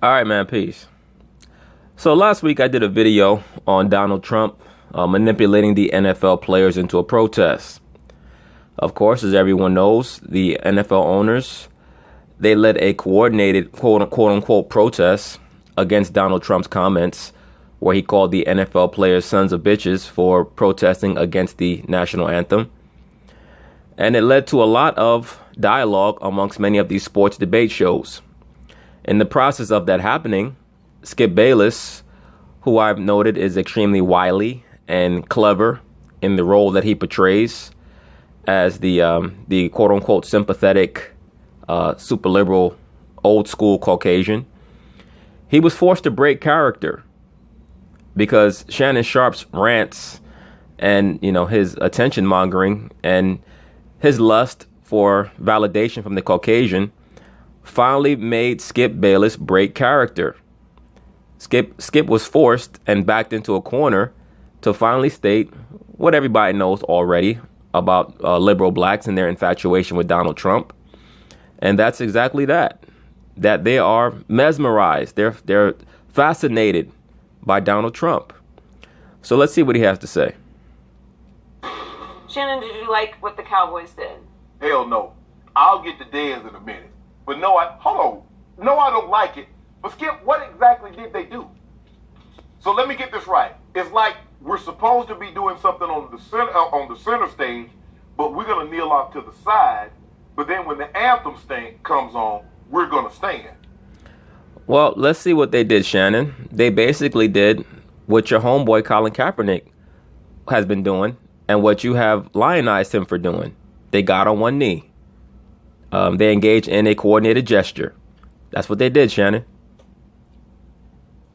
All right, man. Peace. So last week I did a video on Donald Trump manipulating the NFL players into a protest. Of course, as everyone knows, the NFL owners, they led a coordinated quote unquote protest against Donald Trump's comments where he called the NFL players sons of bitches for protesting against the national anthem. And it led to a lot of dialogue amongst many of these sports debate shows. In the process of that happening, Skip Bayless, who I've noted is extremely wily and clever in the role that he portrays as the quote unquote sympathetic, super liberal, old school Caucasian, he was forced to break character because Shannon Sharpe's rants and, his attention mongering and his lust for validation from the Caucasian finally made Skip Bayless break character. Skip was forced and backed into a corner to finally state what everybody knows already about liberal blacks and their infatuation with Donald Trump. And that's exactly that they are mesmerized. They're fascinated by Donald Trump. So let's see what he has to say. Shannon, did you like what the Cowboys did? Hell no. I'll get to Dez in a minute. But no, I don't like it. But Skip, what exactly did they do? So let me get this right. It's like we're supposed to be doing something on the center stage, but we're gonna kneel off to the side. But then when the anthem comes on, we're gonna stand. Well, let's see what they did, Shannon. They basically did what your homeboy Colin Kaepernick has been doing and what you have lionized him for doing. They got on one knee. They engaged in a coordinated gesture. That's what they did, Shannon.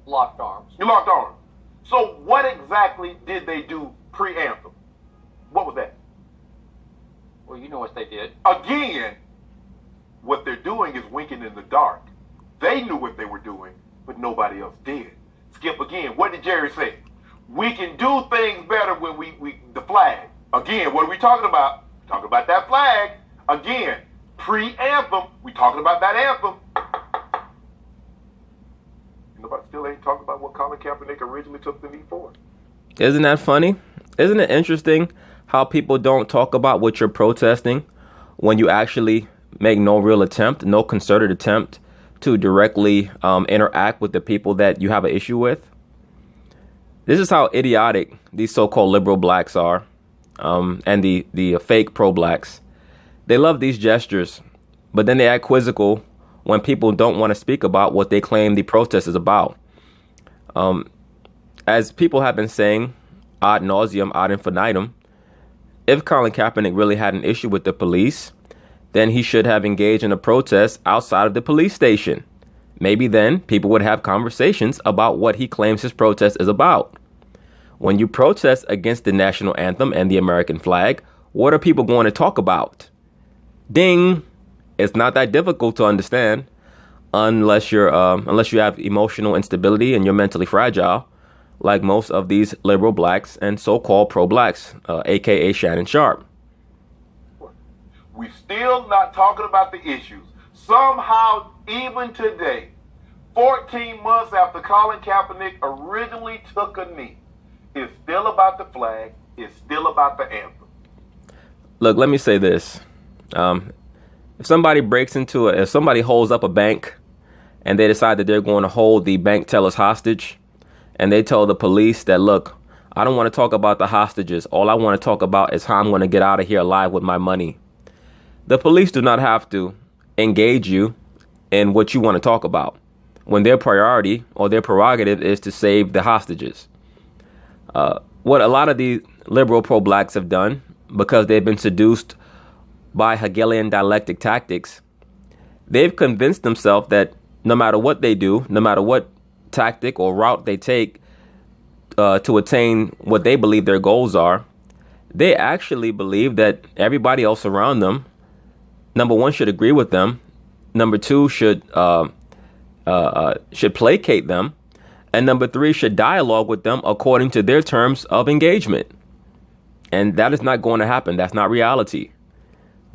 Locked arms. You locked arms. So what exactly did they do pre-anthem? What was that? Well, you know what they did. Again, what they're doing is winking in the dark. They knew what they were doing, but nobody else did. Skip, again, what did Jerry say? We can do things better when we the flag. Again, what are we talking about? We're talking about that flag. Again, pre-anthem, we talking about that anthem. Nobody still ain't talking about what Colin Kaepernick originally took the knee for. Isn't that funny? Isn't it interesting how people don't talk about what you're protesting when you actually make no real attempt, no concerted attempt to directly interact with the people that you have an issue with? This is how idiotic these so-called liberal blacks are, and the fake pro-blacks. They love these gestures, but then they act quizzical when people don't want to speak about what they claim the protest is about. As people have been saying ad nauseum, ad infinitum, if Colin Kaepernick really had an issue with the police, then he should have engaged in a protest outside of the police station. Maybe then people would have conversations about what he claims his protest is about. When you protest against the national anthem and the American flag, what are people going to talk about? Ding! It's not that difficult to understand unless you have emotional instability and you're mentally fragile, like most of these liberal blacks and so-called pro-blacks, aka Shannon Sharpe. We still not talking about the issues. Somehow, even today, 14 months after Colin Kaepernick originally took a knee, it's still about the flag. It's still about the anthem. Look, let me say this. If somebody if somebody holds up a bank and they decide that they're going to hold the bank tellers hostage and they tell the police that, look, I don't want to talk about the hostages. All I want to talk about is how I'm going to get out of here alive with my money. The police do not have to engage you in what you want to talk about when their priority or their prerogative is to save the hostages. What a lot of these liberal pro-blacks have done, because they've been seduced by Hegelian dialectic tactics, they've convinced themselves that no matter what they do, no matter what tactic or route they take to attain what they believe their goals are, they actually believe that everybody else around them, number one, should agree with them, number two, should placate them, and number three, should dialogue with them according to their terms of engagement. And that is not going to happen. That's not reality.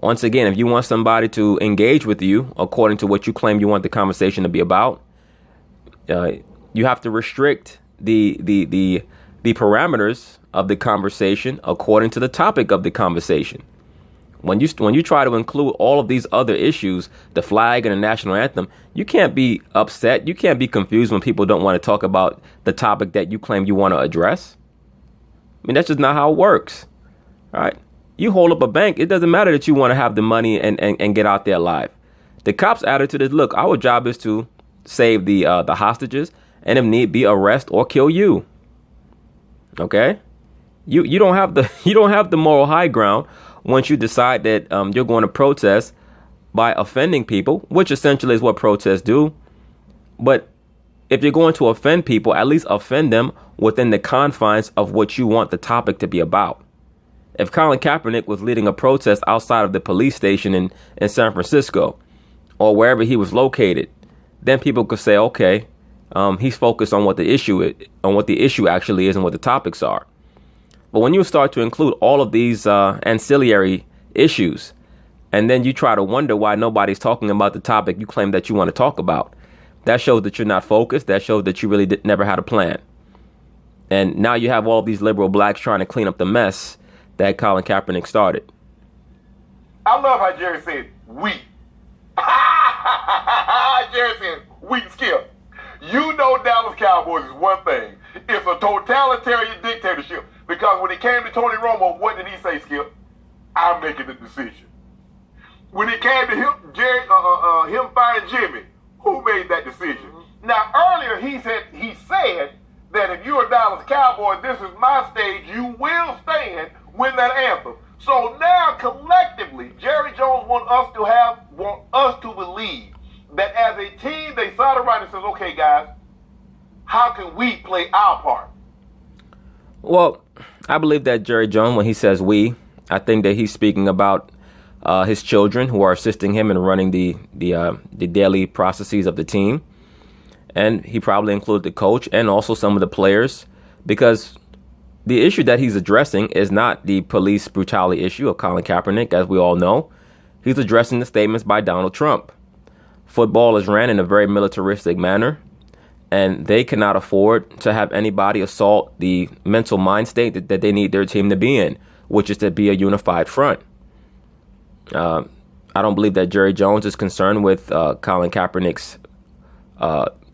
Once again, if you want somebody to engage with you according to what you claim you want the conversation to be about, you have to restrict the parameters of the conversation according to the topic of the conversation. When you try to include all of these other issues, the flag and the national anthem, you can't be upset. You can't be confused when people don't want to talk about the topic that you claim you want to address. I mean, that's just not how it works. All right. You hold up a bank. It doesn't matter that you want to have the money and get out there alive. The cops' attitude is, look, our job is to save the hostages and if need be arrest or kill you. OK, you don't have the moral high ground once you decide that you're going to protest by offending people, which essentially is what protests do. But if you're going to offend people, at least offend them within the confines of what you want the topic to be about. If Colin Kaepernick was leading a protest outside of the police station in San Francisco or wherever he was located, then people could say, OK, he's focused on what the issue actually is and what the topics are. But when you start to include all of these ancillary issues, and then you try to wonder why nobody's talking about the topic you claim that you want to talk about, that shows that you're not focused. That shows that you really never had a plan. And now you have all of these liberal blacks trying to clean up the mess that Colin Kaepernick started. I love how Jerry said, we. Jerry said, we, Skip. You know Dallas Cowboys is one thing. It's a totalitarian dictatorship. Because when it came to Tony Romo, what did he say, Skip? I'm making the decision. When it came to him firing Jimmy, who made that decision? Now, earlier he said that if you're a Dallas Cowboy, this is my stage, you will stand, win that anthem. So now, collectively, Jerry Jones want us to believe that as a team, they sat around and says, okay, guys, how can we play our part? Well, I believe that Jerry Jones, when he says we, I think that he's speaking about his children who are assisting him in running the daily processes of the team. And he probably included the coach and also some of the players, because the issue that he's addressing is not the police brutality issue of Colin Kaepernick, as we all know. He's addressing the statements by Donald Trump. Football is ran in a very militaristic manner, and they cannot afford to have anybody assault the mental mind state that they need their team to be in, which is to be a unified front. I don't believe that Jerry Jones is concerned with Colin Kaepernick's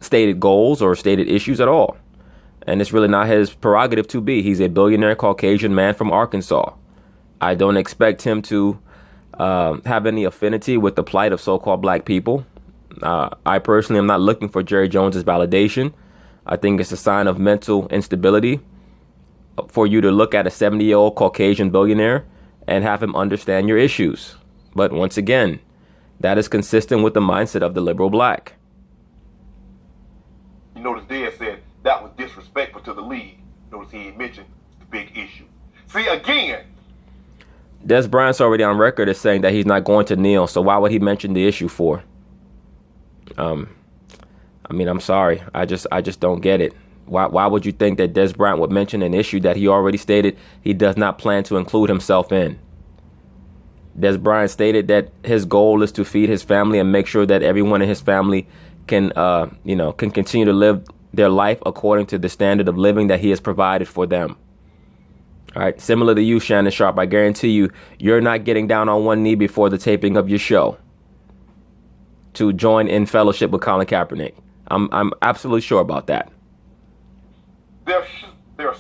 stated goals or stated issues at all. And it's really not his prerogative to be. He's a billionaire Caucasian man from Arkansas. I don't expect him to have any affinity with the plight of so-called black people. I personally am not looking for Jerry Jones's validation. I think it's a sign of mental instability for you to look at a 70-year-old Caucasian billionaire and have him understand your issues. But once again, that is consistent with the mindset of the liberal black. You notice Dad said that was disrespectful to the league. Notice he ain't mentioned the big issue. See, again, Des Bryant's already on record as saying that he's not going to kneel, so why would he mention the issue for? I mean, I'm sorry. I just don't get it. Why would you think that Des Bryant would mention an issue that he already stated he does not plan to include himself in? Des Bryant stated that his goal is to feed his family and make sure that everyone in his family can continue to live their life according to the standard of living that he has provided for them. All right. Similar to you, Shannon Sharp, I guarantee you're not getting down on one knee before the taping of your show to join in fellowship with Colin Kaepernick. I'm absolutely sure about that. They're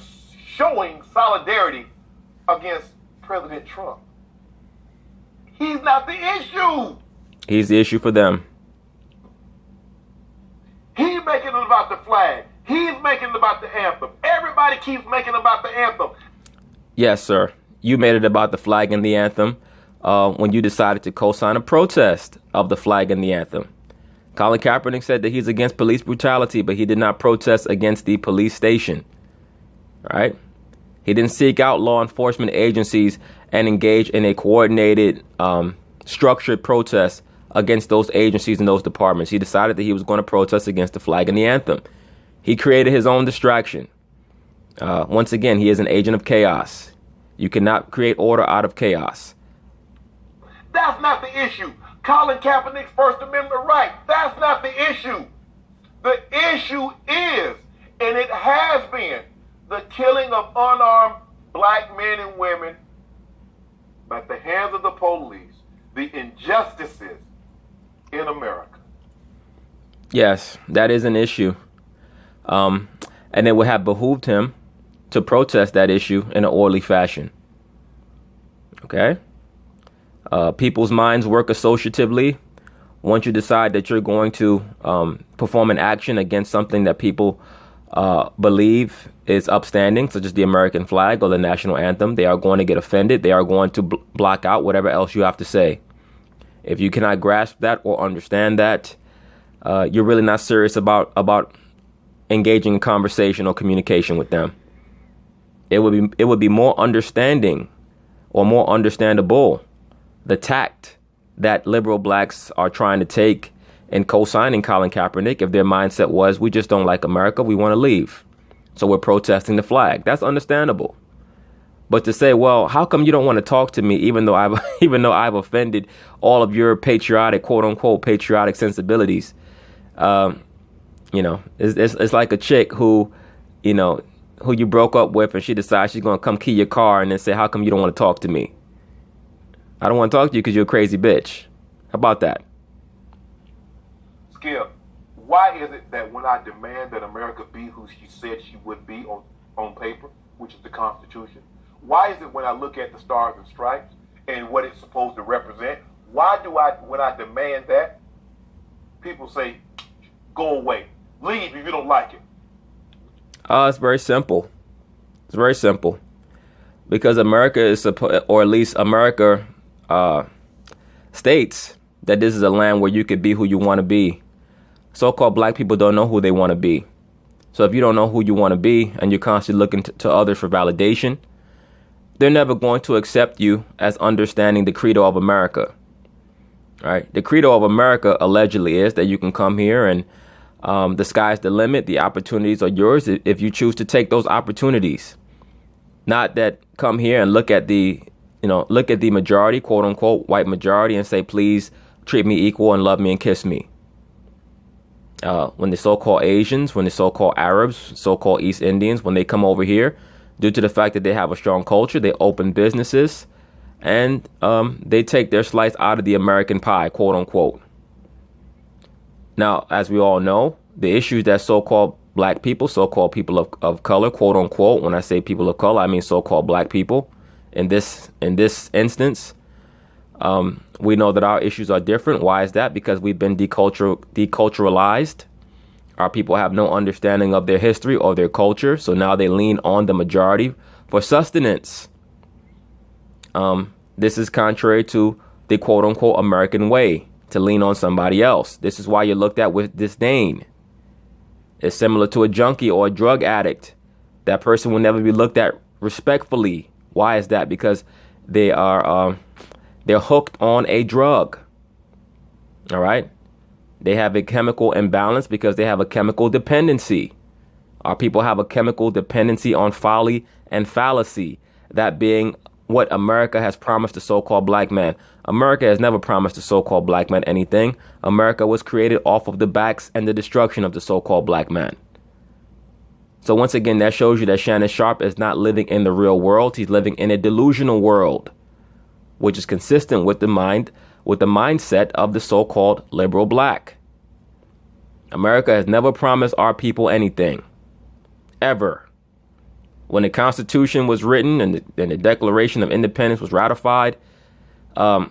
showing solidarity against President Trump. He's not the issue. He's the issue for them. He's making it about the flag. He's making it about the anthem. Everybody keeps making it about the anthem. Yes, sir. You made it about the flag and the anthem when you decided to co-sign a protest of the flag and the anthem. Colin Kaepernick said that he's against police brutality, but he did not protest against the police station. Right? He didn't seek out law enforcement agencies and engage in a coordinated, structured protest against those agencies and those departments. He decided that he was going to protest against the flag and the anthem. He created his own distraction. Once again, he is an agent of chaos. You cannot create order out of chaos. That's not the issue. Colin Kaepernick's First Amendment right. That's not the issue. The issue is, and it has been, the killing of unarmed black men and women at the hands of the police, the injustices in America. Yes, that is an issue. And it would have behooved him to protest that issue in an orderly fashion. Okay? People's minds work associatively. Once you decide that you're going to perform an action against something that people believe is upstanding, such as the American flag or the national anthem, they are going to get offended. They are going to block out whatever else you have to say. If you cannot grasp that or understand that, you're really not serious about engaging in conversation or communication with them. It would be more understanding or more understandable the tact that liberal blacks are trying to take in co-signing Colin Kaepernick if their mindset was, we just don't like America, we want to leave, so we're protesting the flag. That's understandable. But to say, well, how come you don't want to talk to me even though I've offended all of your patriotic, quote unquote, patriotic sensibilities? It's like a chick who you broke up with and she decides she's going to come key your car and then say, how come you don't want to talk to me? I don't want to talk to you because you're a crazy bitch. How about that? Skip, why is it that when I demand that America be who she said she would be on paper, which is the Constitution, why is it when I look at the Stars and Stripes and what it's supposed to represent, when I demand that, people say, go away, leave if you don't like it? It's very simple. It's very simple. Because America is, or at least America states that this is a land where you could be who you want to be. So-called black people don't know who they want to be. So if you don't know who you want to be and you're constantly looking to others for validation, they're never going to accept you as understanding the credo of America. Right? The credo of America allegedly is that you can come here and the sky's the limit. The opportunities are yours if you choose to take those opportunities. Not that come here and look at the majority, quote unquote, white majority and say, please treat me equal and love me and kiss me. When the so-called Asians, when the so-called Arabs, so-called East Indians, when they come over here, due to the fact that they have a strong culture, they open businesses and they take their slice out of the American pie, quote unquote. Now, as we all know, the issues that so-called black people, so-called people of color, quote unquote, when I say people of color, I mean so-called black people. In this instance, we know that our issues are different. Why is that? Because we've been deculturalized. Our people have no understanding of their history or their culture. So now they lean on the majority for sustenance. This is contrary to the quote unquote American way, to lean on somebody else. This is why you're looked at with disdain. It's similar to a junkie or a drug addict. That person will never be looked at respectfully. Why is that? Because they are they're hooked on a drug. All right. They have a chemical imbalance because they have a chemical dependency. Our people have a chemical dependency on folly and fallacy. That being what America has promised the so-called black man. America has never promised the so-called black man anything. America was created off of the backs and the destruction of the so-called black man. So once again, that shows you that Shannon Sharpe is not living in the real world. He's living in a delusional world, which is consistent with the mindset of the so-called liberal black. America has never promised our people anything, ever. When the Constitution was written and the Declaration of Independence was ratified, the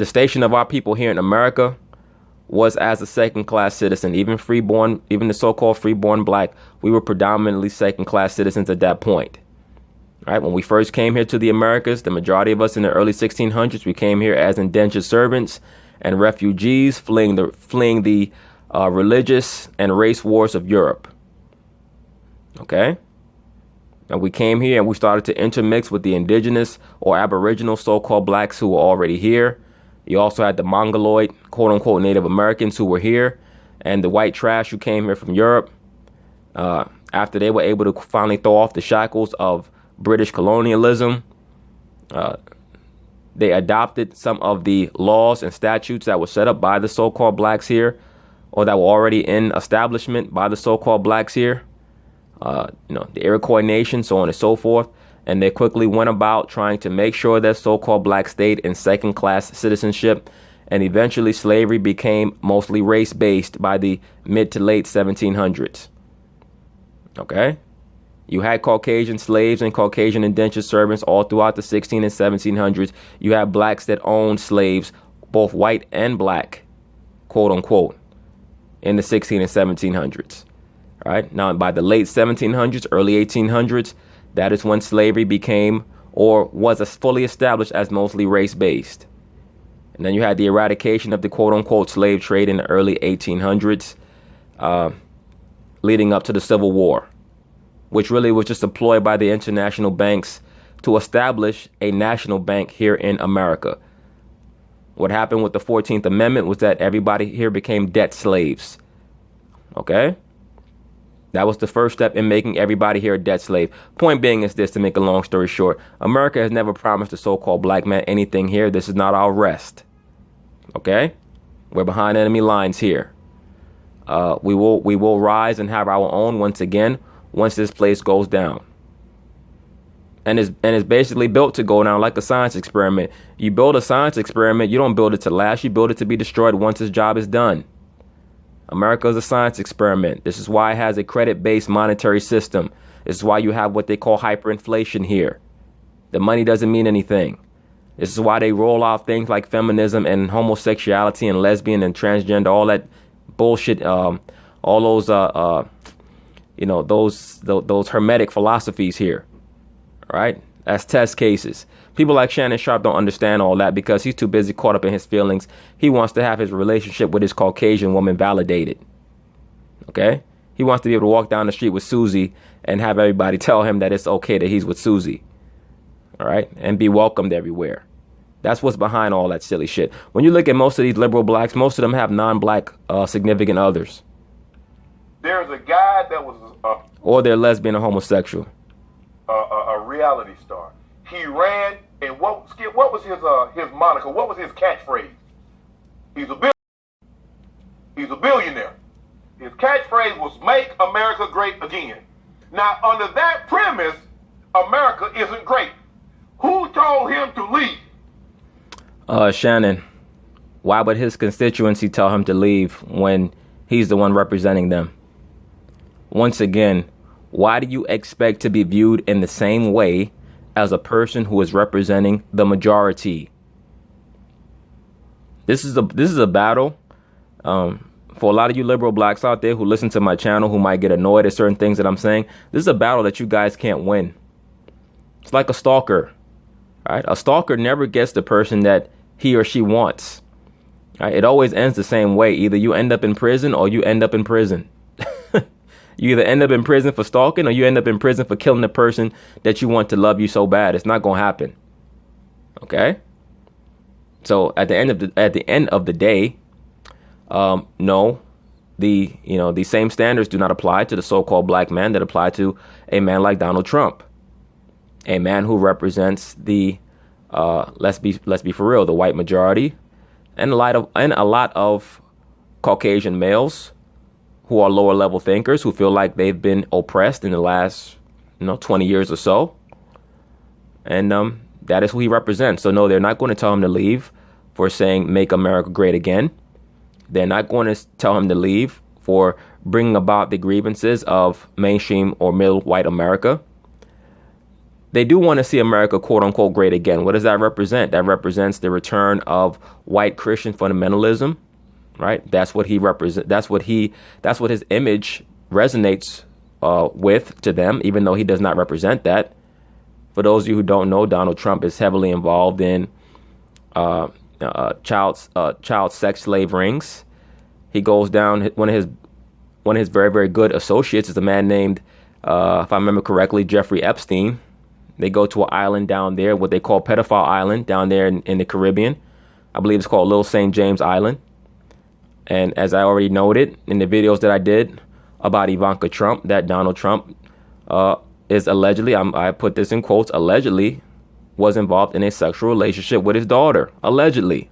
station of our people here in America was as a second-class citizen. Even the so-called freeborn black, we were predominantly second-class citizens at that point. Right? When we first came here to the Americas, the majority of us in the early 1600s, we came here as indentured servants and refugees, fleeing the religious and race wars of Europe. Okay? And we came here and we started to intermix with the indigenous or aboriginal so-called blacks who were already here. You also had the Mongoloid, quote-unquote, Native Americans who were here, and the white trash who came here from Europe. After they were able to finally throw off the shackles of British colonialism, they adopted some of the laws and statutes that were set up by the so-called blacks here, or that were already in establishment by the so-called blacks here, the Iroquois Nation, so on and so forth. And they quickly went about trying to make sure that so-called black stayed in second-class citizenship. And eventually slavery became mostly race-based by the mid to late 1700s. Okay? You had Caucasian slaves and Caucasian indentured servants all throughout the 16 and 1700s. You had blacks that owned slaves, both white and black, quote unquote, in the 16 and 1700s. All right? Now, by the late 1700s, early 1800s, that is when slavery became or was fully established as mostly race-based. And then you had the eradication of the quote-unquote slave trade in the early 1800s, leading up to the Civil War, which really was just a ploy by the international banks to establish a national bank here in America. What happened with the 14th Amendment was that everybody here became debt slaves. Okay? That was the first step in making everybody here a debt slave. Point being is this, to make a long story short, America has never promised the so-called black man anything here. This is not our rest. Okay? We're behind enemy lines here. We will rise and have our own once again once this place goes down. And it's basically built to go down like a science experiment. You build a science experiment, you don't build it to last, you build it to be destroyed once its job is done. America is a science experiment. This is why it has a credit-based monetary system. This is why you have what they call hyperinflation here. The money doesn't mean anything. This is why they roll out things like feminism and homosexuality and lesbian and transgender, all that bullshit, all those, those hermetic philosophies here. All right? As test cases. People like Shannon Sharp don't understand all that because he's too busy caught up in his feelings. He wants to have his relationship with his Caucasian woman validated. Okay? He wants to be able to walk down the street with Susie and have everybody tell him that it's okay that he's with Susie. All right? And be welcomed everywhere. That's what's behind all that silly shit. When you look at most of these liberal blacks, most of them have non-black significant others. There's a guy that was or they're lesbian or homosexual. A reality star. He ran, and what was his moniker? What was his catchphrase? He's a billionaire. His catchphrase was "Make America Great Again." Now, under that premise, America isn't great. Who told him to leave? Shannon, why would his constituency tell him to leave when he's the one representing them? Once again, why do you expect to be viewed in the same way as a person who is representing the majority? This is a battle for a lot of you liberal blacks out there who listen to my channel, who might get annoyed at certain things that I'm saying. This is a battle that you guys can't win. It's like a stalker. Right? A stalker never gets the person that he or she wants. Right? It always ends the same way. Either you end up in prison or you end up in prison. You either end up in prison for stalking or you end up in prison for killing the person that you want to love you so bad. It's not going to happen. Okay? So at the end of the day, no, the same standards do not apply to the so-called black man that apply to a man like Donald Trump, a man who represents the let's be for real, the white majority, and a lot of Caucasian males who are lower level thinkers who feel like they've been oppressed in the last 20 years or so. And that is who he represents. So no, they're not going to tell him to leave for saying "Make America Great Again." They're not going to tell him to leave for bringing about the grievances of mainstream or middle white America. They do want to see America quote unquote great again. What does that represent? That represents the return of white Christian fundamentalism. Right? That's what he represents. That's what his image resonates with to them, even though he does not represent that. For those of you who don't know, Donald Trump is heavily involved in child sex slave rings. He goes down. One of his very, very good associates is a man named, if I remember correctly, Jeffrey Epstein. They go to an island down there, what they call Pedophile Island, down there in the Caribbean. I believe it's called Little St. James Island. And as I already noted in the videos that I did about Ivanka Trump, that Donald Trump is allegedly, I put this in quotes, allegedly was involved in a sexual relationship with his daughter. Allegedly.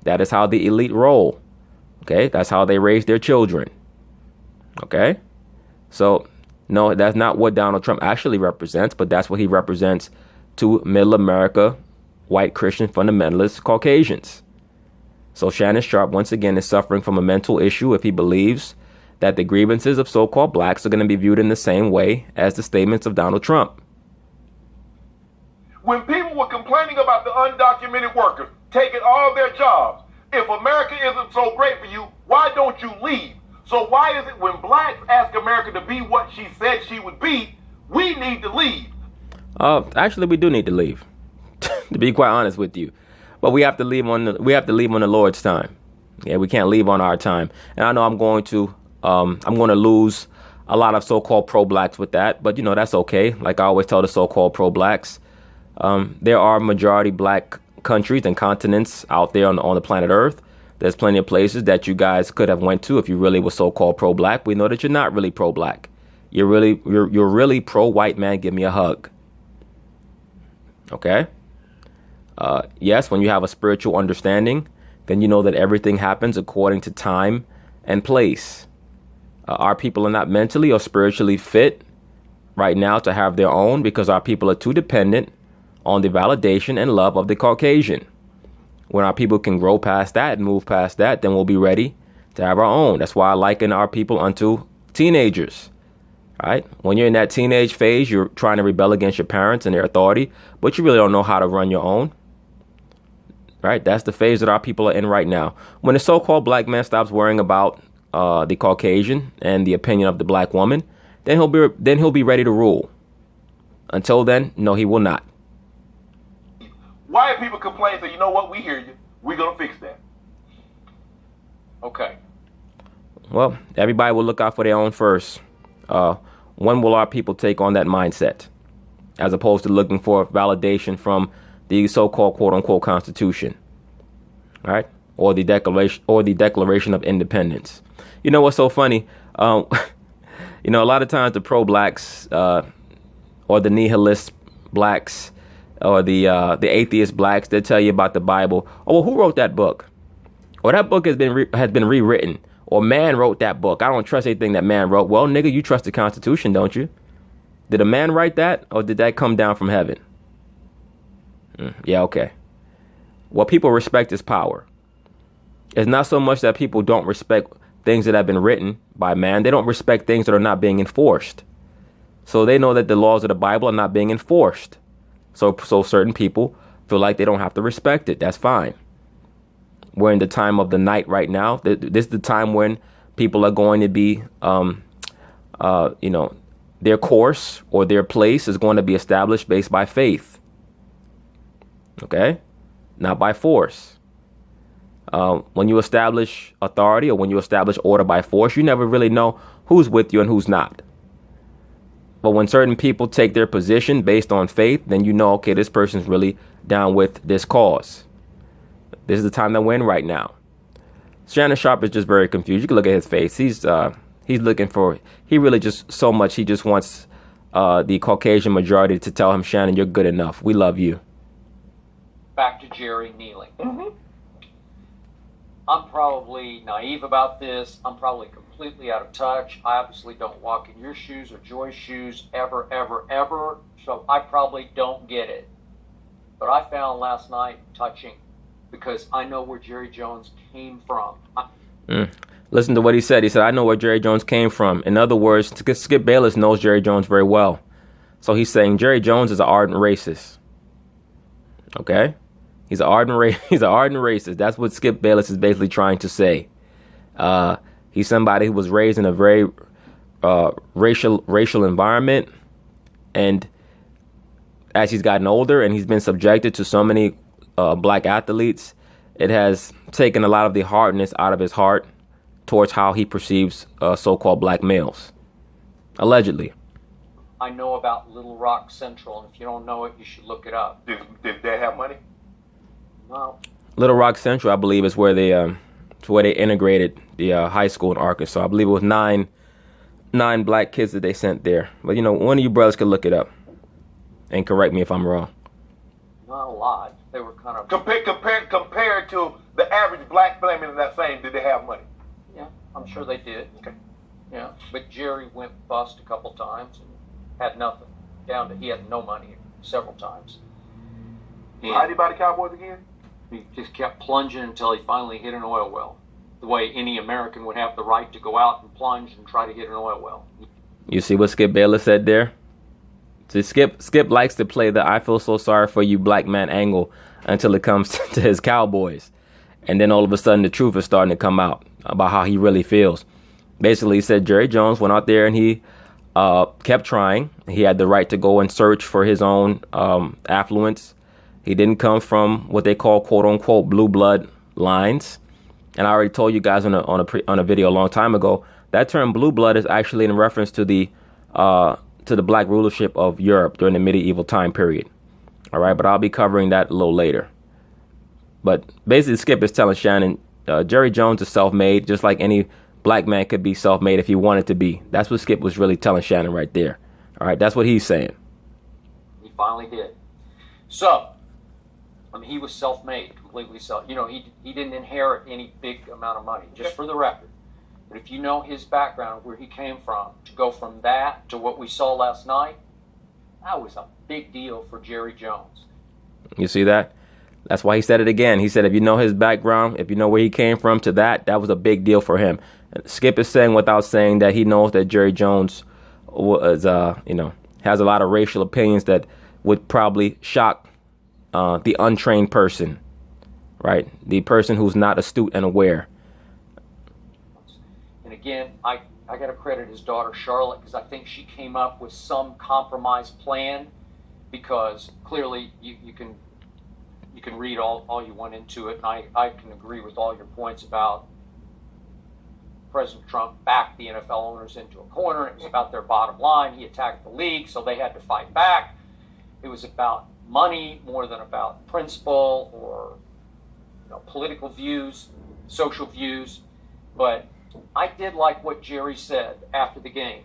That is how the elite roll. Okay, that's how they raise their children. Okay, so no, that's not what Donald Trump actually represents, but that's what he represents to middle America, white Christian fundamentalists, Caucasians. So Shannon Sharpe, once again, is suffering from a mental issue if he believes that the grievances of so-called blacks are going to be viewed in the same way as the statements of Donald Trump. When people were complaining about the undocumented workers taking all their jobs, if America isn't so great for you, why don't you leave? So why is it when blacks ask America to be what she said she would be, we need to leave? Actually, we do need to leave, to be quite honest with you. But we have to leave on the Lord's time. Yeah, we can't leave on our time. And I know I'm going to lose a lot of so-called pro-blacks with that, but that's okay. Like I always tell the so-called pro-blacks, there are majority black countries and continents out there on the planet Earth. There's plenty of places that you guys could have went to if you really were so-called pro-black. We know that you're not really pro-black. You're really pro-white man. Give me a hug. Okay. Yes, when you have a spiritual understanding, then you know that everything happens according to time and place. Our people are not mentally or spiritually fit right now to have their own because our people are too dependent on the validation and love of the Caucasian. When our people can grow past that and move past that, then we'll be ready to have our own. That's why I liken our people unto teenagers. Right? When you're in that teenage phase, you're trying to rebel against your parents and their authority, but you really don't know how to run your own. Right? That's the phase that our people are in right now. When the so-called black man stops worrying about the Caucasian and the opinion of the black woman, then he'll be ready to rule. Until then, no, he will not. Why people complain? Say, you know what? We hear you. We're gonna fix that. Okay. Well, everybody will look out for their own first. When will our people take on that mindset, as opposed to looking for validation from the so-called quote-unquote Constitution, right, or the Declaration of Independence? You know what's so funny? A lot of times the pro-blacks or the nihilist blacks or the atheist blacks, they tell you about the Bible. Oh, well, who wrote that book? Or that book has been rewritten. Or man wrote that book. I don't trust anything that man wrote. Well, nigga, you trust the Constitution, don't you? Did a man write that, or did that come down from heaven? Yeah, okay. What people respect is power. It's not so much that people don't respect things that have been written by man. They don't respect things that are not being enforced. So they know that the laws of the Bible are not being enforced. So certain people feel like they don't have to respect it. That's fine. We're in the time of the night right now. This is the time when people are going to be, their course or their place is going to be established based by faith. Okay? Not by force. When you establish authority or when you establish order by force, you never really know who's with you and who's not. But when certain people take their position based on faith, then you know, okay, this person's really down with this cause. This is the time that we're in right now. Shannon Sharpe is just very confused. You can look at his face. He's looking for, he really just so much, he just wants the Caucasian majority to tell him, Shannon, you're good enough. We love you. Back to Jerry kneeling. Mm-hmm. I'm probably naive about this. I'm probably completely out of touch. I obviously don't walk in your shoes or Joy's shoes ever, ever, ever. So I probably don't get it. But I found last night touching because I know where Jerry Jones came from. Listen to what he said. He said, I know where Jerry Jones came from. In other words, Skip Bayless knows Jerry Jones very well. So he's saying Jerry Jones is an ardent racist. Okay? He's an ardent racist. That's what Skip Bayless is basically trying to say. He's somebody who was raised in a very racial environment, and as he's gotten older and he's been subjected to so many black athletes, it has taken a lot of the hardness out of his heart towards how he perceives so-called black males. Allegedly. I know about Little Rock Central, and if you don't know it, you should look it up. Did they have money? No. Little Rock Central, I believe, is where they integrated the high school in Arkansas. I believe it was nine black kids that they sent there. But one of you brothers could look it up and correct me if I'm wrong. Not a lot. They were kind of Compared to the average black family in that same, did they have money? I'm sure they did. Okay. Yeah, but Jerry went bust a couple times and had nothing. Down to he had no money several times. And How did he buy the Cowboys again? he just kept plunging until he finally hit an oil well. The way any American would have the right to go out and plunge and try to hit an oil well. You see what Skip Bayless said there? See, Skip likes to play the "I feel so sorry for you, black man" angle until it comes to his Cowboys. And then all of a sudden the truth is starting to come out about how he really feels. Basically, he said Jerry Jones went out there and he kept trying. He had the right to go and search for his own affluence. He didn't come from what they call "quote unquote" blue blood lines. And I already told you guys on a video a long time ago that term "blue blood" is actually in reference to the black rulership of Europe during the medieval time period. All right, but I'll be covering that a little later. But basically, Skip is telling Shannon, Jerry Jones is self-made, just like any black man could be self-made if he wanted to be. That's what Skip was really telling Shannon right there. All right, that's what he's saying. He finally did. So, I mean, he was self-made, completely self. You know, he didn't inherit any big amount of money, just for the record. But if you know his background, where he came from, to go from that to what we saw last night, that was a big deal for Jerry Jones. You see that? That's why he said it again. He said if you know his background, if you know where he came from to that was a big deal for him. Skip is saying without saying that he knows that Jerry Jones was, has a lot of racial opinions that would probably shock the untrained person, right? The person who's not astute and aware. And again, I got to credit his daughter Charlotte, because I think she came up with some compromise plan, because clearly you can read all you want into it, and I can agree with all your points about President Trump backed the NFL owners into a corner. It was about their bottom line. He attacked the league, so they had to fight back. It was about money more than about principle or political views, social views. But I did like what Jerry said after the game.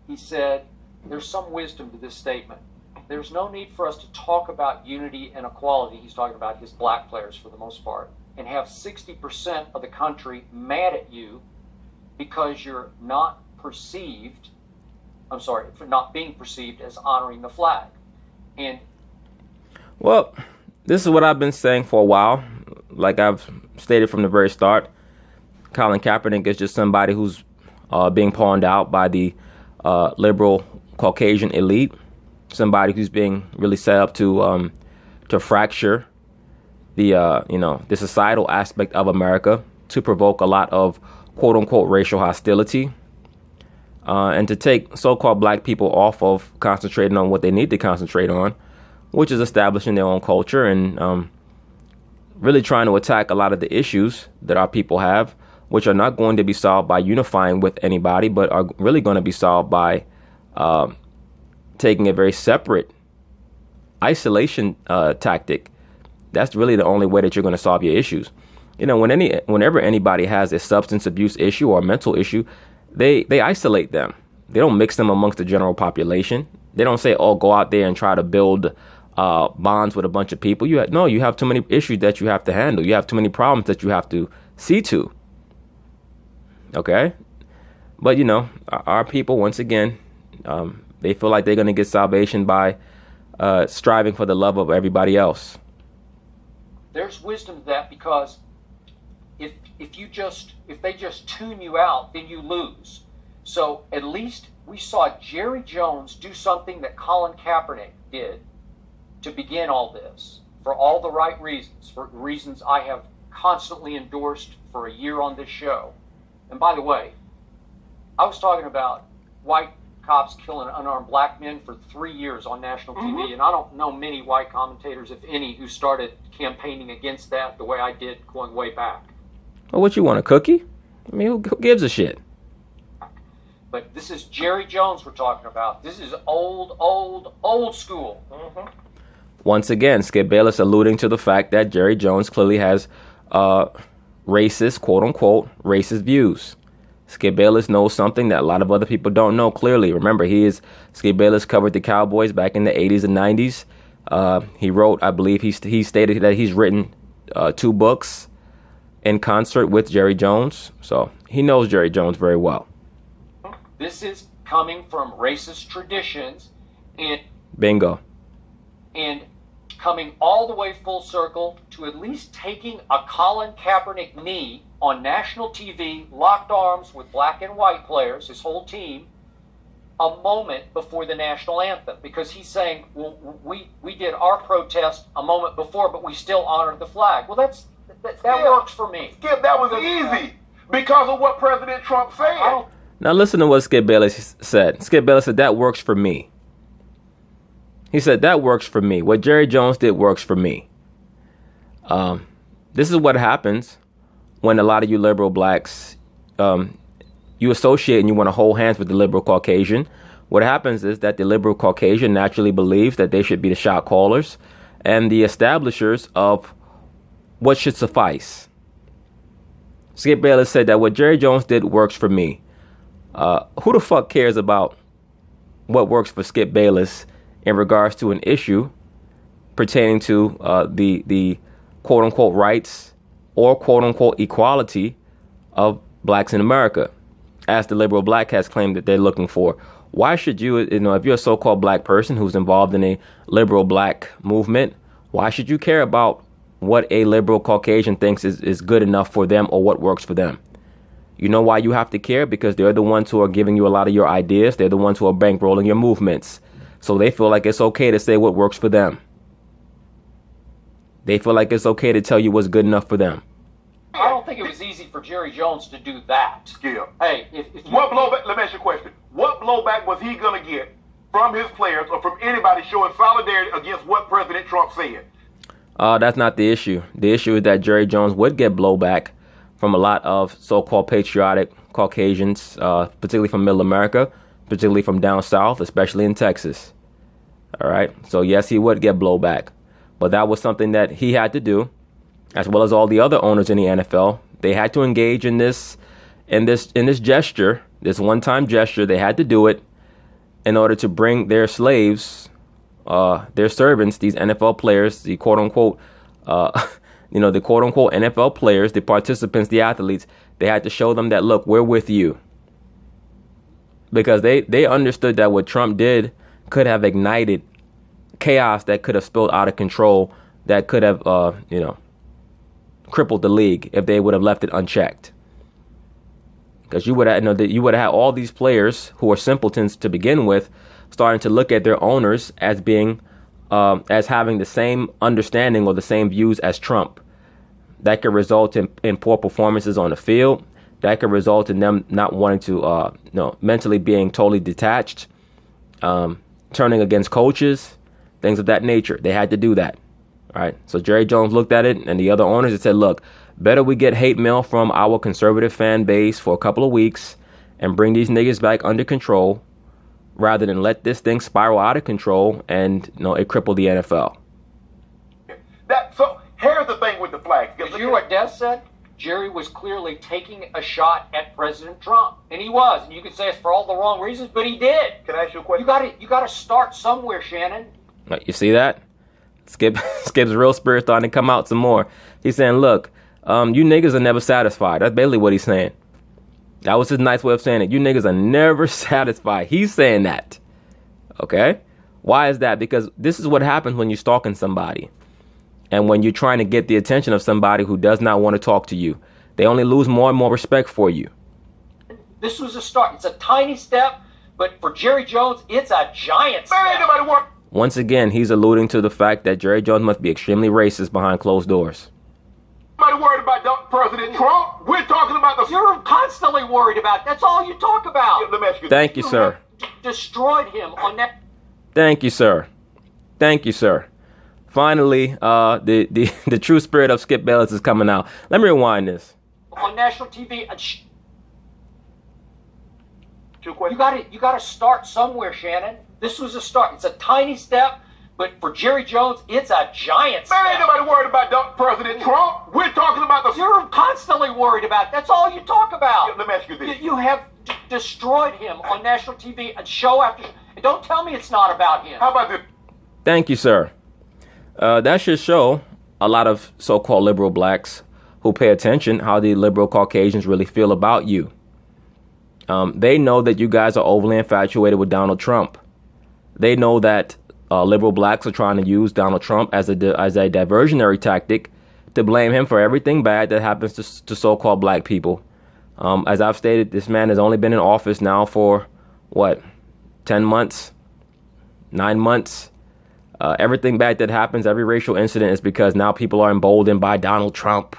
He said, there's some wisdom to this statement. There's no need for us to talk about unity and equality. He's talking about his black players for the most part, and have 60% of the country mad at you because you're not perceived, for not being perceived as honoring the flag. And well, this is what I've been saying for a while. Like I've stated from the very start, Colin Kaepernick is just somebody who's being pawned out by the liberal Caucasian elite. Somebody who's being really set up to fracture the societal aspect of America, to provoke a lot of quote unquote racial hostility, and to take so-called black people off of concentrating on what they need to concentrate on, which is establishing their own culture and really trying to attack a lot of the issues that our people have, which are not going to be solved by unifying with anybody, but are really going to be solved by taking a very separate isolation tactic. That's really the only way that you're going to solve your issues. Whenever anybody has a substance abuse issue or a mental issue, they isolate them. They don't mix them amongst the general population. They don't say, "Oh, go out there and try to build bonds with a bunch of people." You have too many issues that you have to handle. You have too many problems that you have to see to. Okay, but our people, once again, they feel like they're going to get salvation by striving for the love of everybody else. There's wisdom to that, because if they just tune you out, then you lose. So at least we saw Jerry Jones do something that Colin Kaepernick did to begin all this, for all the right reasons, for reasons I have constantly endorsed for a year on this show. And by the way, I was talking about white cops killing unarmed black men for 3 years on national TV, and I don't know many white commentators, if any, who started campaigning against that the way I did going way back. Well, what you want, a cookie? I mean, who gives a shit? But this is Jerry Jones we're talking about. This is old school. Once again, Skip Bayless alluding to the fact that Jerry Jones clearly has racist, quote unquote, racist views. Skip Bayless knows something that a lot of other people don't know clearly. Remember, Skip Bayless covered the Cowboys back in the 80s and 90s. He wrote, I believe he stated that he's written 2 books in concert with Jerry Jones. So he knows Jerry Jones very well. This is coming from racist traditions and Bingo. and coming all the way full circle to at least taking a Colin Kaepernick knee on national TV, locked arms with black and white players, his whole team, a moment before the national anthem, because he's saying, well, we did our protest a moment before, but we still honored the flag. Well, that works for me. Skip, that was easy because of what President Trump said. Now listen to what Skip Bayless said. Skip Bayless said, that works for me. He said, that works for me. What Jerry Jones did works for me. This is what happens when a lot of you liberal blacks, you associate and you want to hold hands with the liberal Caucasian. What happens is that the liberal Caucasian naturally believes that they should be the shot callers and the establishers of what should suffice. Skip Bayless said that what Jerry Jones did works for me. Who the fuck cares about what works for Skip Bayless in regards to an issue pertaining to the quote-unquote rights or quote-unquote equality of blacks in America, as the liberal black has claimed that they're looking for? Why should you, if you're a so-called black person who's involved in a liberal black movement, why should you care about what a liberal Caucasian thinks is good enough for them or what works for them? You know why you have to care? Because they're the ones who are giving you a lot of your ideas. They're the ones who are bankrolling your movements. So they feel like it's okay to say what works for them. They feel like it's okay to tell you what's good enough for them. I don't think it was easy for Jerry Jones to do that. Skip. Hey, if you... What blowback? Let me ask you a question. What blowback was he going to get from his players or from anybody showing solidarity against what President Trump said? That's not the issue. The issue is that Jerry Jones would get blowback from a lot of so-called patriotic Caucasians, particularly from Middle America, particularly from down south, especially in Texas. All right. So yes, he would get blowback, but that was something that he had to do, as well as all the other owners in the NFL. They had to engage in this gesture, this one-time gesture. They had to do it in order to bring their slaves, their servants, these NFL players, the quote-unquote, the quote-unquote NFL players, the participants, the athletes. They had to show them that, look, we're with you. Because they understood that what Trump did could have ignited chaos that could have spilled out of control, that could have, crippled the league if they would have left it unchecked. Because you would have had all these players who are simpletons to begin with, starting to look at their owners as being, as having the same understanding or the same views as Trump. That could result in poor performances on the field. That could result in them not wanting to, mentally being totally detached, turning against coaches, things of that nature. They had to do that. All right. So Jerry Jones looked at it and the other owners and said, look, better we get hate mail from our conservative fan base for a couple of weeks and bring these niggas back under control rather than let this thing spiral out of control and, it cripple the NFL. So here's the thing with the flags. Did you hear what Des said? Jerry was clearly taking a shot at President Trump, and he was. And you could say it's for all the wrong reasons, but he did. Can I ask you a question? You got to start somewhere, Shannon. You see that? Skip's real spirit starting to come out some more. He's saying, look, you niggas are never satisfied. That's basically what he's saying. That was his nice way of saying it. You niggas are never satisfied. He's saying that. Okay? Why is that? Because this is what happens when you're stalking somebody. And when you're trying to get the attention of somebody who does not want to talk to you, they only lose more and more respect for you. This was a start. It's a tiny step, but for Jerry Jones, it's a giant step. Once again, he's alluding to the fact that Jerry Jones must be extremely racist behind closed doors. Nobody worried about President Trump. We're talking about the... You're constantly worried about. That's all you talk about. Let me ask you. Thank you, sir. Destroyed him on that. Thank you, sir. Thank you, sir. Finally, the true spirit of Skip Bayless is coming out. Let me rewind this. On national TV, you got to start somewhere, Shannon. This was a start. It's a tiny step, but for Jerry Jones, it's a giant step. Ain't nobody worried about President Trump. We're talking about the... You're constantly worried about. That's all you talk about. Let me ask you this. You have destroyed him on national TV and show after show. And don't tell me it's not about him. How about this? Thank you, sir. That should show a lot of so-called liberal blacks who pay attention how the liberal Caucasians really feel about you. They know that you guys are overly infatuated with Donald Trump. They know that liberal blacks are trying to use Donald Trump as a diversionary tactic to blame him for everything bad that happens to so-called black people. As I've stated, this man has only been in office now for, 10 months, 9 months. Everything bad that happens, every racial incident is because now people are emboldened by Donald Trump,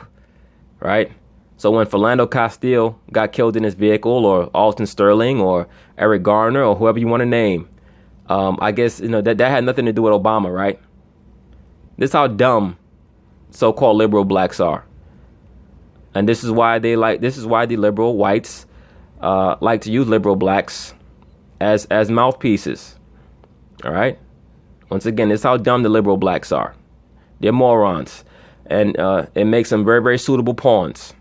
right? So when Philando Castile got killed in his vehicle, or Alton Sterling, or Eric Garner, or whoever you want to name, I guess, that had nothing to do with Obama, right? This is how dumb so-called liberal blacks are. And this is why the liberal whites like to use liberal blacks as mouthpieces. All right. Once again, this is how dumb the liberal blacks are. They're morons. And it makes them very, very suitable pawns.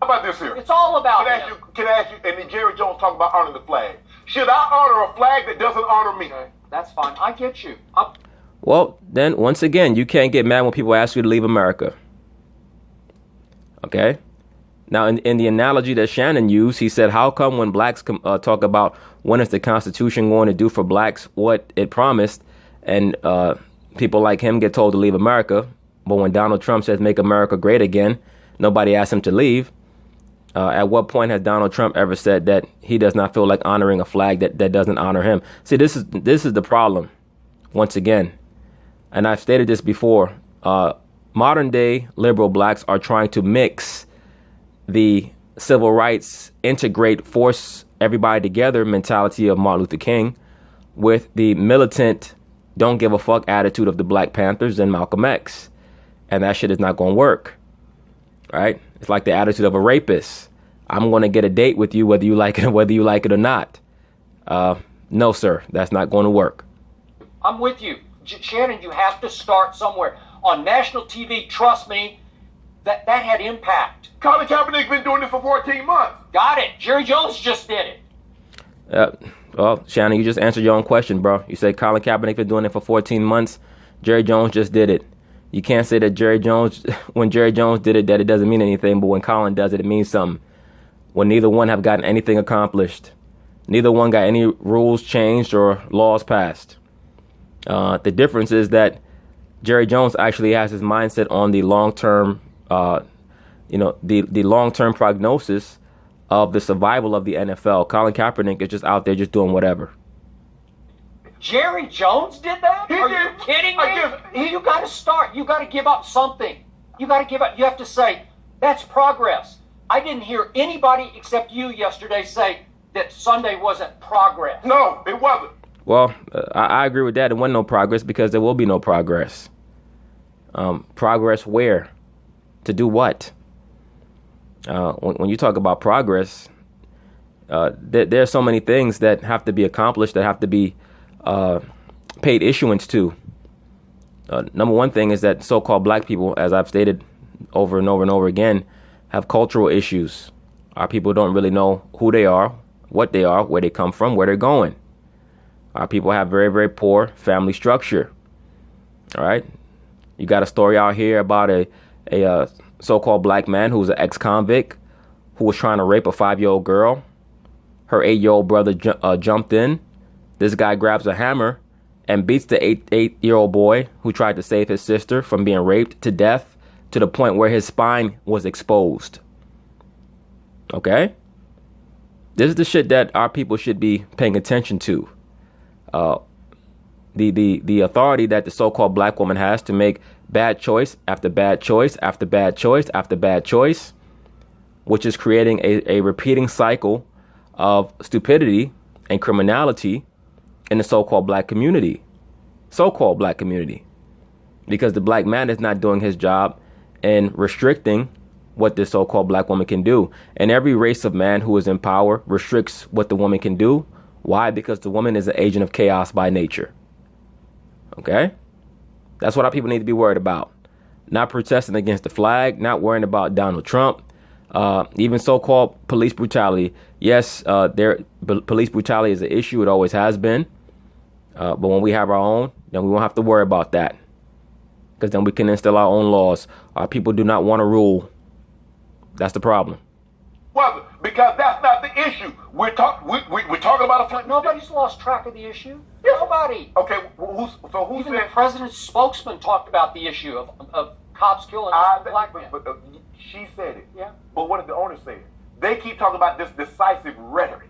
How about this here? It's all about Can I ask you, and then Jerry Jones talked about honoring the flag. Should I honor a flag that doesn't honor me? Okay, that's fine. I get you. Well, then, once again, you can't get mad when people ask you to leave America. Okay? Now, in the analogy that Shannon used, he said, how come when blacks talk about when is the Constitution going to do for blacks what it promised, and people like him get told to leave America, but when Donald Trump says make America great again, nobody asks him to leave. At what point has Donald Trump ever said that he does not feel like honoring a flag that doesn't honor him? See, this is the problem, once again. And I've stated this before. Modern day liberal blacks are trying to mix the civil rights, integrate, force everybody together mentality of Martin Luther King with the militant, don't give a fuck attitude of the Black Panthers and Malcolm X. And that shit is not going to work. Right? It's like the attitude of a rapist. I'm going to get a date with you whether you like it or not. No, sir. That's not going to work. I'm with you. Shannon, you have to start somewhere. On national TV, trust me, that had impact. Colin Kaepernick's been doing this for 14 months. Got it. Jerry Jones just did it. Well, Shannon, you just answered your own question, bro. You said Colin Kaepernick been doing it for 14 months. Jerry Jones just did it. You can't say that when Jerry Jones did it, that it doesn't mean anything, but when Colin does it, it means something. When neither one have gotten anything accomplished. Neither one got any rules changed or laws passed. The difference is that Jerry Jones actually has his mindset on the long-term, the long-term prognosis of the survival of the NFL. Colin Kaepernick is just out there just doing whatever. Jerry Jones did that? Are you kidding me? You got to start. You got to give up something. You got to give up. You have to say, that's progress. I didn't hear anybody except you yesterday say that Sunday wasn't progress. No, it wasn't. Well, I agree with that. There wasn't no progress because there will be no progress. Progress where? To do what? When you talk about progress, there are so many things that have to be accomplished, that have to be paid issuance to. Number one thing is that so-called black people, as I've stated over and over and over again, have cultural issues. Our people don't really know who they are, what they are, where they come from, where they're going. Our people have very, very poor family structure. All right. You got a story out here about a so-called black man who was an ex-convict who was trying to rape a 5-year-old girl. Her 8-year-old brother jumped in. This guy grabs a hammer and beats the 8-year-old boy who tried to save his sister from being raped to death, to the point where his spine was exposed. Okay? This is the shit that our people should be paying attention to. The authority that the so-called black woman has to make bad choice after bad choice after bad choice after bad choice, which is creating a repeating cycle of stupidity and criminality in the so-called black community. So-called black community. Because the black man is not doing his job in restricting what this so-called black woman can do. And every race of man who is in power restricts what the woman can do. Why? Because the woman is an agent of chaos by nature. Okay? That's what our people need to be worried about. Not protesting against the flag, not worrying about Donald Trump, even so-called police brutality. Yes, police brutality is an issue. It always has been. But when we have our own, then we won't have to worry about that. because then we can instill our own laws. Our people do not want to rule. That's the problem. Well, because that's not the issue. We're talking about a flag. Nobody's lost track of the issue. Yes. Nobody. Okay, who Even said? the president's spokesman talked about the issue of cops killing black men. But she said it. Yeah. But what did the owner say? They keep talking about this decisive rhetoric.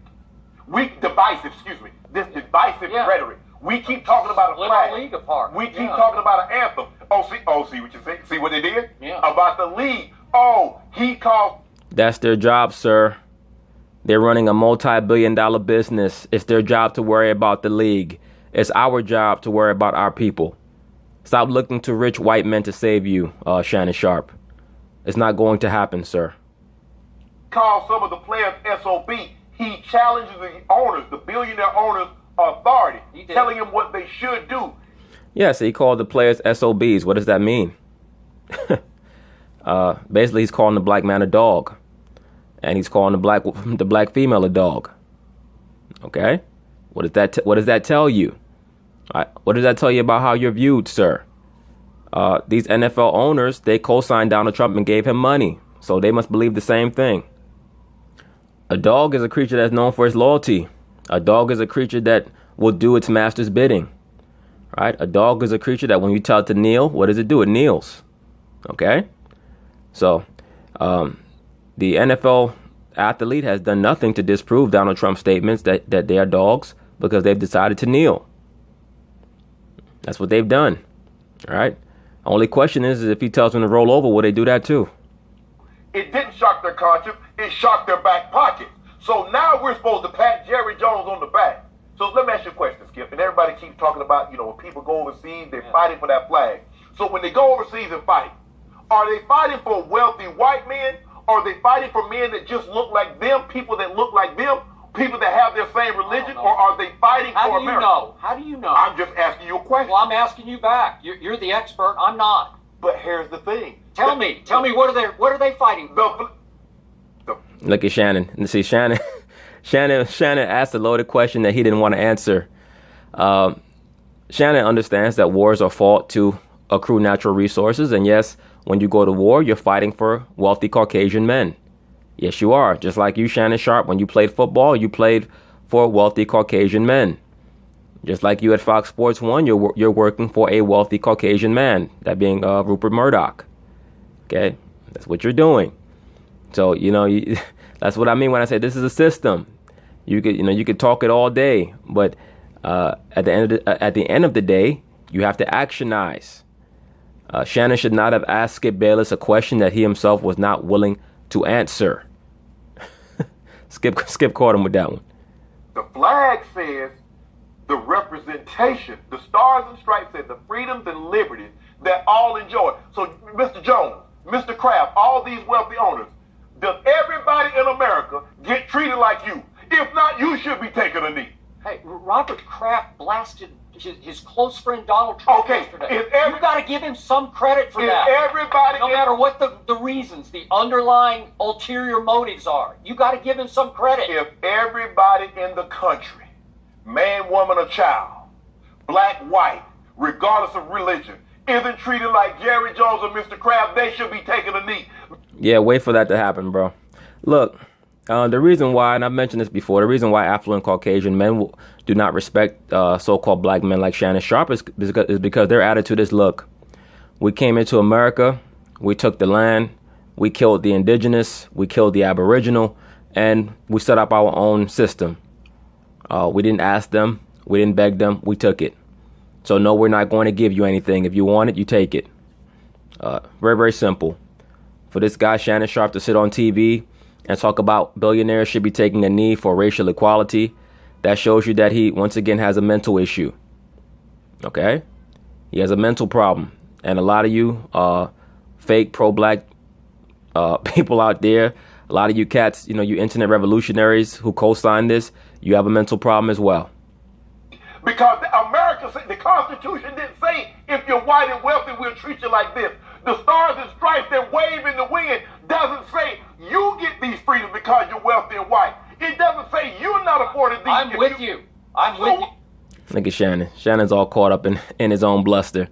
This divisive rhetoric. We keep talking about a Split flag. our league apart. We keep talking about an anthem. See what you say? See what they did? Yeah. About the league. Oh, he called. That's their job, sir. They're running a multi-billion-dollar business. It's their job to worry about the league. It's our job to worry about our people. Stop looking to rich white men to save you, Shannon Sharp. It's not going to happen, sir. Called some of the players SOB. He challenges the owners, the billionaire owners' authority, telling them what they should do. Yes, he called the players SOBs. What does that mean? Basically, he's calling the black man a dog, and he's calling the black female a dog. Okay, what does that tell you? What does that tell you about how you're viewed, sir? These NFL owners, they co-signed Donald Trump and gave him money, so they must believe the same thing. A dog is a creature that's known for its loyalty. A dog is a creature that will do its master's bidding. Right? A dog is a creature that when you tell it to kneel, what does it do? It kneels. Okay? So, the NFL athlete has done nothing to disprove Donald Trump's statements that they are dogs because they've decided to kneel. That's what they've done. All right? Only question is if he tells them to roll over, will they do that too? It didn't shock their conscience. It shocked their back pockets. So now we're supposed to pat Jerry Jones on the back. So let me ask you a question, Skip. And everybody keeps talking about, when people go overseas, they're fighting for that flag. So when they go overseas and fight, are they fighting for wealthy white men? Or are they fighting for men that just look like them, people that look like them, people that have their same religion? Or are they fighting for America? How do you know? I'm just asking you a question. Well, I'm asking you back. You're the expert. I'm not. But here's the thing. Tell me, what are they fighting for? Look at Shannon. And see, Shannon asked a loaded question that he didn't want to answer. Shannon understands that wars are fought to accrue natural resources. And yes, when you go to war, you're fighting for wealthy Caucasian men. Yes, you are. Just like you, Shannon Sharp, when you played football, you played for wealthy Caucasian men. Just like you at Fox Sports 1, you're working for a wealthy Caucasian man, that being Rupert Murdoch. Okay? That's what you're doing. So, that's what I mean when I say this is a system. You could talk it all day, but at the end of the day, you have to actionize. Shannon should not have asked Skip Bayless a question that he himself was not willing to answer. Skip caught him with that one. The flag says the representation, the stars and stripes said the freedoms and liberties that all enjoy. So, Mr. Jones, Mr. Kraft, all these wealthy owners, does everybody in America get treated like you? If not, you should be taking a knee. Hey, Robert Kraft blasted his close friend Donald Trump yesterday. You've got to give him some credit for that. Everybody, no matter what the reasons, the underlying ulterior motives are, you got to give him some credit. If everybody in the country, man, woman, or child, black, white, regardless of religion, isn't treated like Jerry Jones or Mr. Kraft, they should be taking a knee. Yeah, wait for that to happen, bro. Look, the reason why, and I've mentioned this before, the reason why affluent Caucasian men do not respect so-called black men like Shannon Sharp is because their attitude is, look, we came into America, we took the land, we killed the indigenous, we killed the aboriginal, and we set up our own system. We didn't ask them, we didn't beg them, we took it. So no, we're not going to give you anything. If you want it, you take it. Very, very simple. For this guy, Shannon Sharp, to sit on TV and talk about billionaires should be taking a knee for racial equality, that shows you that he, once again, has a mental issue. Okay? He has a mental problem. And a lot of you fake pro-black people out there, a lot of you cats, you internet revolutionaries who co-sign this, you have a mental problem as well. Because America, the Constitution didn't say if you're white and wealthy, we'll treat you like this. The stars and stripes that wave in the wind doesn't say you get these freedoms because you're wealthy and white. It doesn't say you're not afforded these. I'm with you. Look at Shannon. Shannon's all caught up in his own bluster.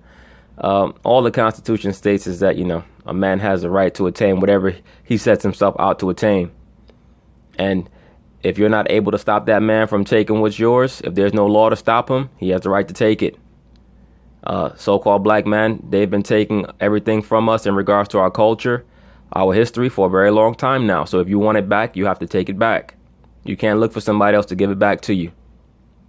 All the Constitution states is that, a man has the right to attain whatever he sets himself out to attain. And if you're not able to stop that man from taking what's yours, if there's no law to stop him, he has the right to take it. So-called black men, they've been taking everything from us in regards to our culture, our history for a very long time now. So if you want it back, you have to take it back. You can't look for somebody else to give it back to you.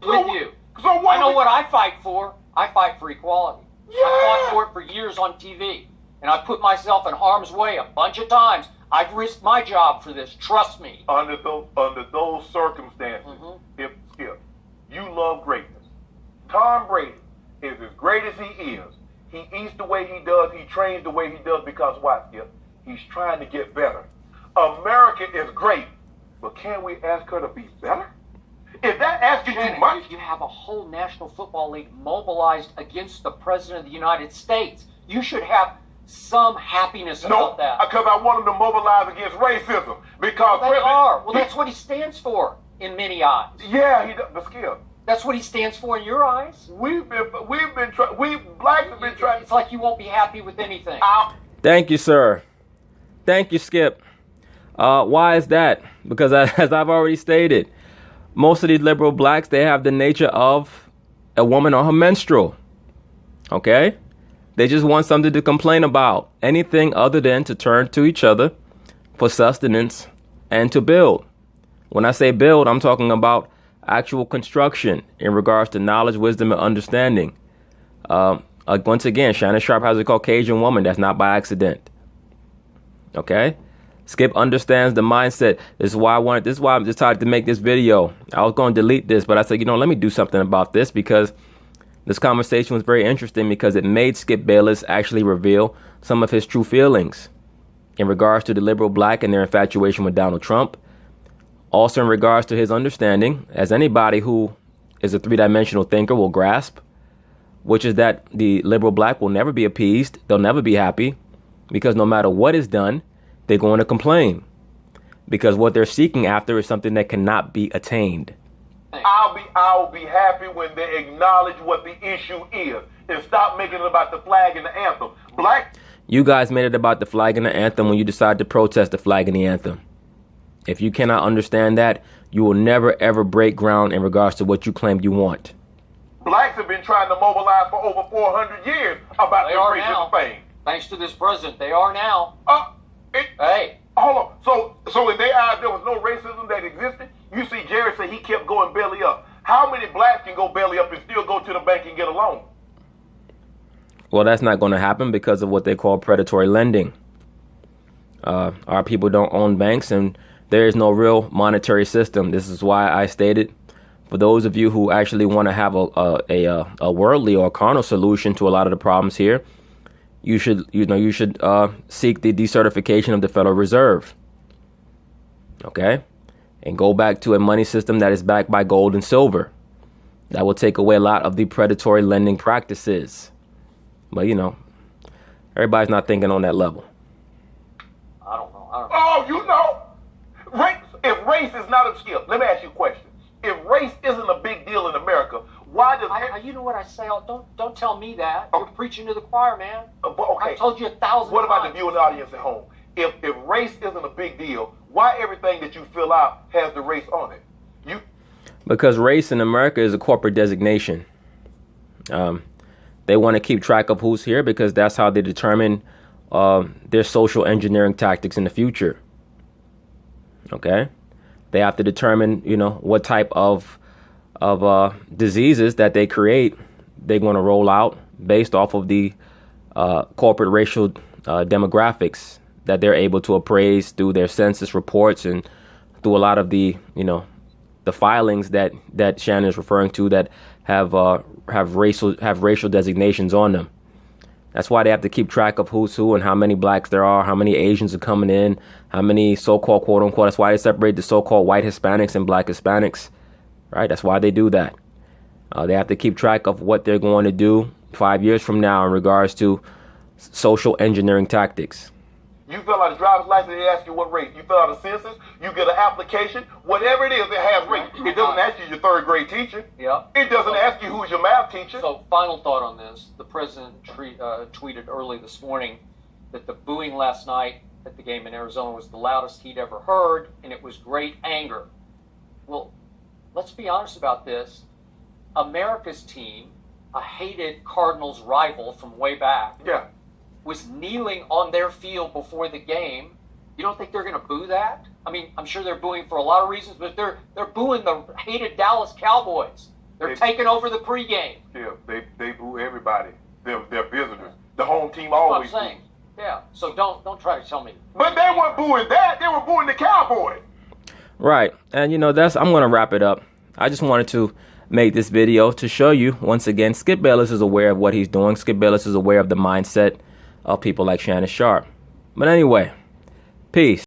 With you. I know what I fight for. I fight for equality. Yeah. I fought for it for years on TV. And I put myself in harm's way a bunch of times. I've risked my job for this. Trust me. Under those circumstances, if you love greatness, Tom Brady is as great as he is. He eats the way he does. He trains the way he does because why, Skip? He's trying to get better. America is great, but can we ask her to be better? Is that asking too much? You have a whole National Football League mobilized against the President of the United States. You should have some happiness about that. No, because I want him to mobilize against racism. Because they are. Well, that's what he stands for in many eyes. Yeah, he does. But Skip, that's what he stands for in your eyes. We blacks have been trying. It's like you won't be happy with anything. Thank you, sir. Thank you, Skip. Why is that? Because as I've already stated, most of these liberal blacks, they have the nature of a woman on her menstrual. Okay? They just want something to complain about. Anything other than to turn to each other for sustenance and to build. When I say build, I'm talking about actual construction in regards to knowledge, wisdom, and understanding. Once again, Shannon Sharpe has a Caucasian woman. That's not by accident. Okay? Skip understands the mindset. This is why I decided to make this video. I was going to delete this, but I said, let me do something about this because this conversation was very interesting because it made Skip Bayless actually reveal some of his true feelings in regards to the liberal black and their infatuation with Donald Trump. Also in regards to his understanding, as anybody who is a three-dimensional thinker will grasp, which is that the liberal black will never be appeased. They'll never be happy because no matter what is done, they're going to complain because what they're seeking after is something that cannot be attained. I'll be happy when they acknowledge what the issue is and stop making it about the flag and the anthem. You guys made it about the flag and the anthem when you decided to protest the flag and the anthem. If you cannot understand that, you will never ever break ground in regards to what you claim you want. Blacks have been trying to mobilize for over 400 years about this racism thing. Thanks to this president, they are now. Hey. Hold on. So in their eyes, there was no racism that existed? You see, Jerry said he kept going belly up. How many blacks can go belly up and still go to the bank and get a loan? Well, that's not going to happen because of what they call predatory lending. Our people don't own banks and there is no real monetary system. This is why I stated, for those of you who actually want to have a worldly or carnal solution to a lot of the problems here, you should seek the decertification of the Federal Reserve. Okay? And go back to a money system that is backed by gold and silver. That will take away a lot of the predatory lending practices. But, everybody's not thinking on that level. I don't know. If race is not a skill, let me ask you a question. If race isn't a big deal in America, why does you know what I say? Don't tell me that. You're preaching to the choir, man. Okay. I told you 1,000 times. What about the viewing audience at home? If race isn't a big deal, why everything that you fill out has the race on it? Because race in America is a corporate designation. They want to keep track of who's here because that's how they determine their social engineering tactics in the future. Okay? They have to determine, what type of diseases that they create, they're going to roll out based off of the corporate racial demographics that they're able to appraise through their census reports and through a lot of the filings that Shannon is referring to that have racial designations on them. That's why they have to keep track of who's who and how many blacks there are, how many Asians are coming in, how many so-called quote unquote. That's why they separate the so-called white Hispanics and black Hispanics, right? That's why they do that. They have to keep track of what they're going to do 5 years from now in regards to social engineering tactics. You fill out a driver's license, they ask you what race. You fill out a census, you get an application. Whatever it is, it has race. It doesn't ask you your third grade teacher. Yeah. It doesn't ask you who's your math teacher. So, final thought on this. The president tweeted early this morning that the booing last night at the game in Arizona was the loudest he'd ever heard, and it was great anger. Well, let's be honest about this. America's team, a hated Cardinals rival from way back, was kneeling on their field before the game. You don't think they're going to boo that? I mean, I'm sure they're booing for a lot of reasons, but they're booing the hated Dallas Cowboys. They're taking over the pregame. Yeah, they boo everybody. They're visitors. The home team always. That's what I'm saying. Yeah. So don't try to tell me. But they weren't booing that. They were booing the Cowboys. Right. And I'm going to wrap it up. I just wanted to make this video to show you once again, Skip Bayless is aware of what he's doing. Skip Bayless is aware of the mindset of people like Shannon Sharpe. But anyway, peace.